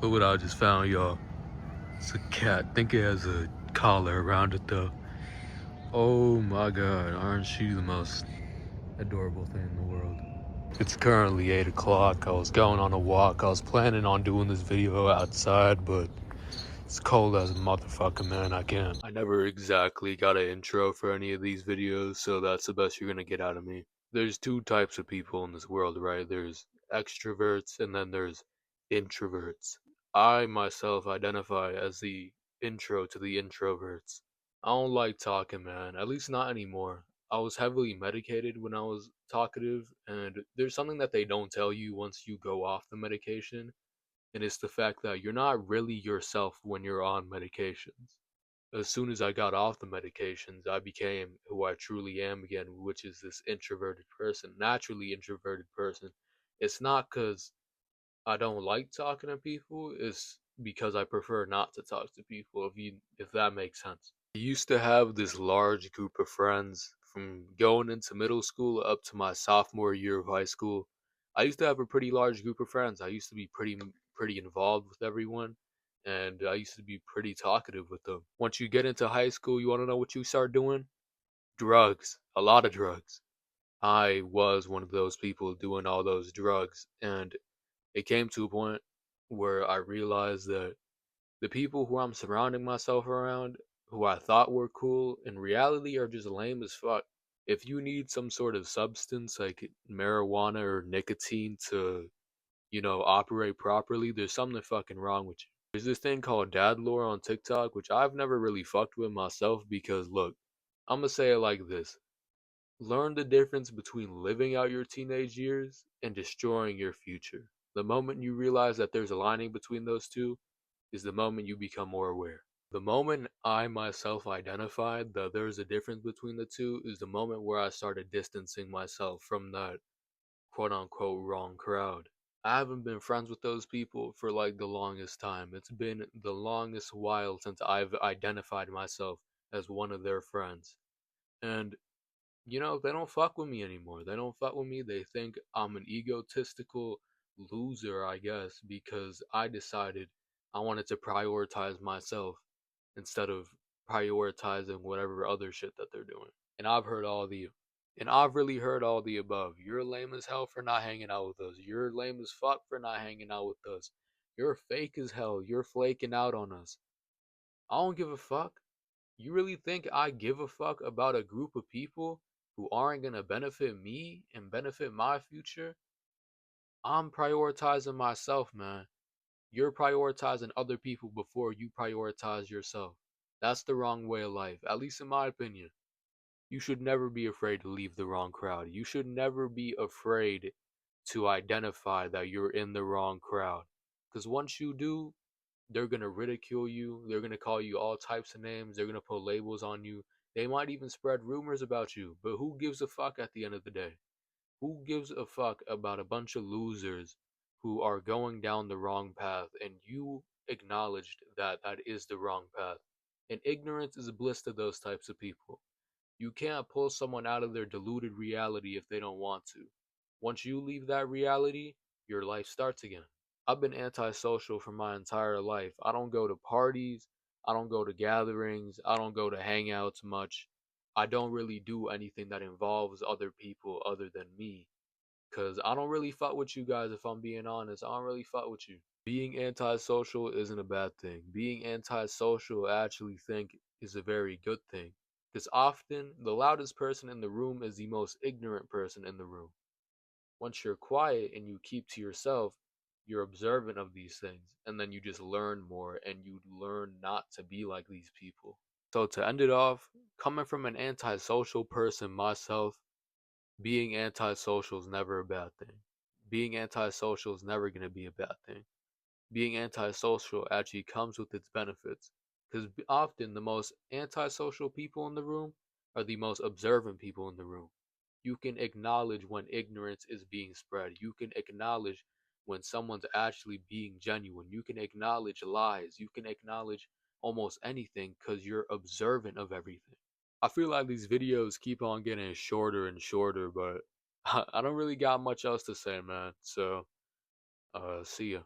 Look what I just found, y'all. It's a cat. I think it has a collar around it, though. Oh my god, aren't she the most adorable thing in the world? It's currently 8 o'clock. I was going on a walk. I was planning on doing this video outside, but it's cold as a motherfucker, man. I can't. I never exactly got an intro for any of these videos, so that's the best you're gonna get out of me. There's two types of people in this world, right? There's extroverts and then there's introverts. I myself identify as the intro to the introverts. I don't like talking, man. At least not anymore. I was heavily medicated when I was talkative, and there's something that they don't tell you once you go off the medication, and it's the fact that you're not really yourself when you're on medications. As soon as I got off the medications, I became who I truly am again, which is this introverted person, naturally introverted person. It's not because I don't like talking to people, it's because I prefer not to talk to people, if that makes sense. I used to have this large group of friends from going into middle school up to my sophomore year of high school. I used to have a pretty large group of friends. I used to be pretty involved with everyone, and I used to be pretty talkative with them. Once you get into high school, you want to know what you start doing? Drugs. A lot of drugs. I was one of those people doing all those drugs, and it came to a point where I realized that the people who I'm surrounding myself around, who I thought were cool, in reality are just lame as fuck. If you need some sort of substance like marijuana or nicotine to, operate properly, there's something fucking wrong with you. There's this thing called dad lore on TikTok, which I've never really fucked with myself because, look, I'm gonna say it like this. Learn the difference between living out your teenage years and destroying your future. The moment you realize that there's a lining between those two is the moment you become more aware. The moment I myself identified that there's a difference between the two is the moment where I started distancing myself from that quote unquote wrong crowd. I haven't been friends with those people for like the longest time. It's been the longest while since I've identified myself as one of their friends. And they don't fuck with me anymore. They don't fuck with me. They think I'm an egotistical loser, I guess, because I decided I wanted to prioritize myself instead of prioritizing whatever other shit that they're doing. And I've heard all the and I've really heard all the above. You're lame as hell for not hanging out with us. You're lame as fuck for not hanging out with us. You're fake as hell. You're flaking out on us. I don't give a fuck. You really think I give a fuck about a group of people who aren't going to benefit me and benefit my future? I'm prioritizing myself, man. You're prioritizing other people before you prioritize yourself. That's the wrong way of life, at least in my opinion. You should never be afraid to leave the wrong crowd. You should never be afraid to identify that you're in the wrong crowd. Because once you do, they're gonna ridicule you. They're gonna call you all types of names. They're gonna put labels on you. They might even spread rumors about you. But who gives a fuck at the end of the day? Who gives a fuck about a bunch of losers who are going down the wrong path and you acknowledged that that is the wrong path? And ignorance is bliss to those types of people. You can't pull someone out of their deluded reality if they don't want to. Once you leave that reality, your life starts again. I've been antisocial for my entire life. I don't go to parties. I don't go to gatherings. I don't go to hangouts much. I don't really do anything that involves other people other than me. Because I don't really fuck with you guys, if I'm being honest. I don't really fuck with you. Being antisocial isn't a bad thing. Being antisocial, I actually think, is a very good thing. Because often, the loudest person in the room is the most ignorant person in the room. Once you're quiet and you keep to yourself, you're observant of these things, and then you just learn more and you learn not to be like these people. So, to end it off, coming from an antisocial person myself, being antisocial is never a bad thing. Being antisocial is never going to be a bad thing. Being antisocial actually comes with its benefits. Because often the most antisocial people in the room are the most observant people in the room. You can acknowledge when ignorance is being spread. You can acknowledge when someone's actually being genuine. You can acknowledge lies. You can acknowledge almost anything because you're observant of everything. I feel like these videos keep on getting shorter and shorter, but I don't really got much else to say, man. So, see ya.